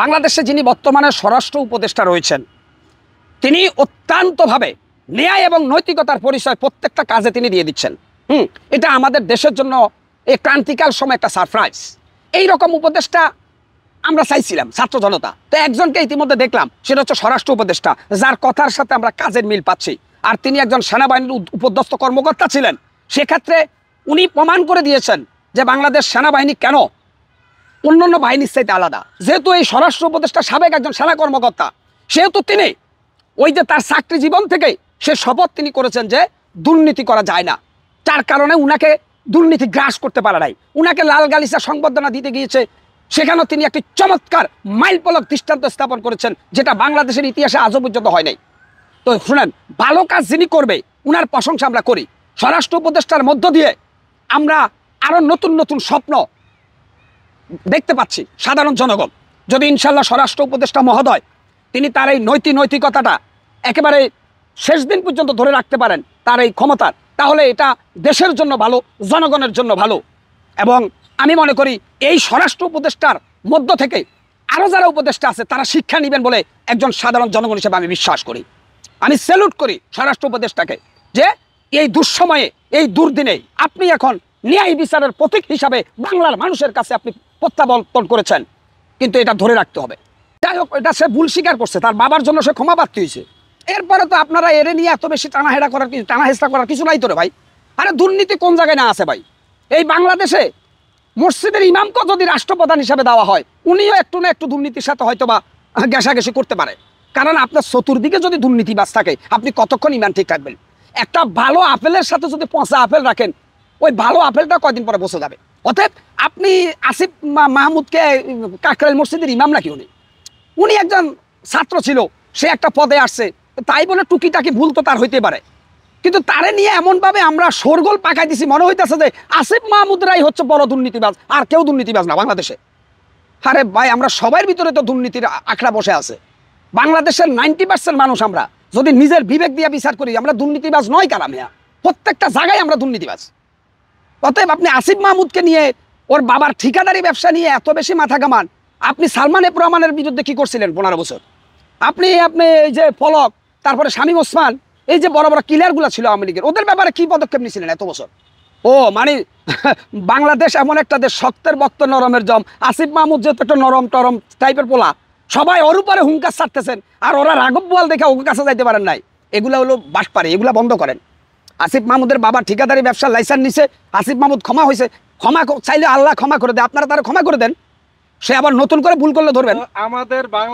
বাংলাদেশে যিনি বর্তমানে স্বরাষ্ট্র উপদেষ্টা রয়েছেন তিনি অত্যন্তভাবে ন্যায় এবং নৈতিকতার পরিচয় প্রত্যেকটা কাজে তিনি দিয়ে দিচ্ছেন। এটা আমাদের দেশের জন্য এই ক্রান্তিকাল সময় একটা সারপ্রাইজ। এই রকম উপদেষ্টা আমরা চাইছিলাম ছাত্র জনতা। তো একজনকে ইতিমধ্যে দেখলাম, সেটা হচ্ছে স্বরাষ্ট্র উপদেষ্টা, যার কথার সাথে আমরা কাজের মিল পাচ্ছি। আর তিনি একজন সেনাবাহিনীর উপদস্থ কর্মকর্তা ছিলেন। সেক্ষেত্রে উনি প্রমাণ করে দিয়েছেন যে বাংলাদেশ সেনাবাহিনী কেন অন্যান্য বাহিনীর চাইতে আলাদা। যেহেতু এই স্বরাষ্ট্র উপদেষ্টা সাবেক একজন সেনা কর্মকর্তা, সেহেতু তিনি ওই যে তার চাকরি জীবন থেকে সে শপথ তিনি করেছেন যে দুর্নীতি করা যায় না। তার কারণে উনাকে দুর্নীতি গ্রাস করতে পারে নাই। উনাকে লাল গালিচা সংবর্ধনা দিতে গিয়েছে, সেখানেও তিনি একটি চমৎকার মাইলফলক দৃষ্টান্ত স্থাপন করেছেন, যেটা বাংলাদেশের ইতিহাসে আজও পর্যন্ত হয় নাই। তো শুনেন, ভালো কাজ যিনি করবে উনার প্রশংসা আমরা করি। স্বরাষ্ট্র উপদেষ্টার মধ্য দিয়ে আমরা আরো নতুন নতুন স্বপ্ন দেখতে পাচ্ছি সাধারণ জনগণ। যদি ইনশাল্লাহ স্বরাষ্ট্র উপদেষ্টা মহোদয় তিনি তার এই নৈতিকতাটা একেবারে শেষ দিন পর্যন্ত ধরে রাখতে পারেন, তার এই ক্ষমতার, তাহলে এটা দেশের জন্য ভালো, জনগণের জন্য ভালো। এবং আমি মনে করি এই স্বরাষ্ট্র উপদেষ্টার মধ্য থেকে আরও যারা উপদেষ্টা আছে তারা শিক্ষা নেবেন বলে একজন সাধারণ জনগণ হিসেবে আমি বিশ্বাস করি। আমি স্যালুট করি স্বরাষ্ট্র উপদেষ্টাকে যে এই দুঃসময়ে, এই দুর্দিনে আপনি এখন ন্যায় বিচারের প্রতীক হিসাবে বাংলার মানুষের কাছে আপনি প্রত্যাবর্তন করেছেন। কিন্তু এটা ধরে রাখতে হবে। যাই হোক, এটা সে ভুল স্বীকার করছে, তার বাবার জন্য সে ক্ষমা প্রার্থী হয়েছে। এরপরে তো আপনারা এরে নিয়ে এত বেশি টানাহেচড়া করার কিছু নাই তো রে ভাই। আরে দুর্নীতি কোন জায়গায় না আছে ভাই? এই বাংলাদেশে মসজিদের ইমামকে যদি রাষ্ট্রপ্রধান হিসাবে দেওয়া হয়, উনিও একটু না একটু দুর্নীতির সাথে হয়তো বা ঘেঁষাঘেঁষি করতে পারে। কারণ আপনার চতুর্দিকে যদি দুর্নীতিবাজ থাকে, আপনি কতক্ষণ ইমান ঠিক রাখবেন? একটা ভালো আপেলের সাথে যদি পচা আপেল রাখেন, ওই ভালো আপেলটা কয়দিন পরে বসে যাবে। অতএব আপনি আসিফ মাহমুদকে কাকরাইল মসজিদের ইমাম নাকি? উনি একজন ছাত্র ছিল, সে একটা পদে আসছে, তাই বলে টুকিটাকি ভুল তো তার হইতে পারে। কিন্তু তারে নিয়ে এমনভাবে আমরা শোরগোল পাকাই দিছি, মনে হইতেছে যে আসিফ মাহমুদরাই হচ্ছে বড় দুর্নীতিবাজ, আর কেউ দুর্নীতিবাজ না বাংলাদেশে। আরে ভাই, আমরা সবার ভিতরে তো দুর্নীতির আখড়া বসে আছে। বাংলাদেশের 90% মানুষ আমরা যদি নিজের বিবেক দিয়ে বিচার করি, আমরা দুর্নীতিবাজ নয় কারা মিয়া? প্রত্যেকটা জায়গায় আমরা দুর্নীতিবাজ। অতএব আপনি আসিফ মাহমুদকে নিয়ে, ওর বাবার ঠিকাদারি ব্যবসা নিয়ে এত বেশি মাথা কামান। আপনি সালমান এফ রহমানের বিরুদ্ধে কি করছিলেন 15 বছর? আপনি এই যে ফলক, তারপরে শামীম ওসমান, এই যে বড় বড় কিলারগুলো ছিল আওয়ামী লীগের, ওদের ব্যাপারে কি পদক্ষেপ নিয়েছিলেন এত বছর? ও মানে বাংলাদেশ এমন একটা দেশ, শক্তের বক্ত নরমের জম। আসিফ মাহমুদ যেহেতু একটা নরম টরম টাইপের পোলা, সবাই ওর উপরে হুঙ্কার ছাড়তেছেন, আর ওরা রাঘব বোয়াল দেখে ওর কাছে যাইতে পারেন নাই। এগুলো হলো বাটপারি, এগুলা বন্ধ করেন। আসিফ মাহমুদের বাবা ঠিকাদারি ব্যবসার লাইসেন্স নিছে, আসিফ মাহমুদ ক্ষমা হয়েছে, ক্ষমা চাইলে আল্লাহ ক্ষমা করে দেয়, আপনারা তারা ক্ষমা করে দেন। সে আবার নতুন করে ভুল করলে ধরবেন। আমাদের বাংলা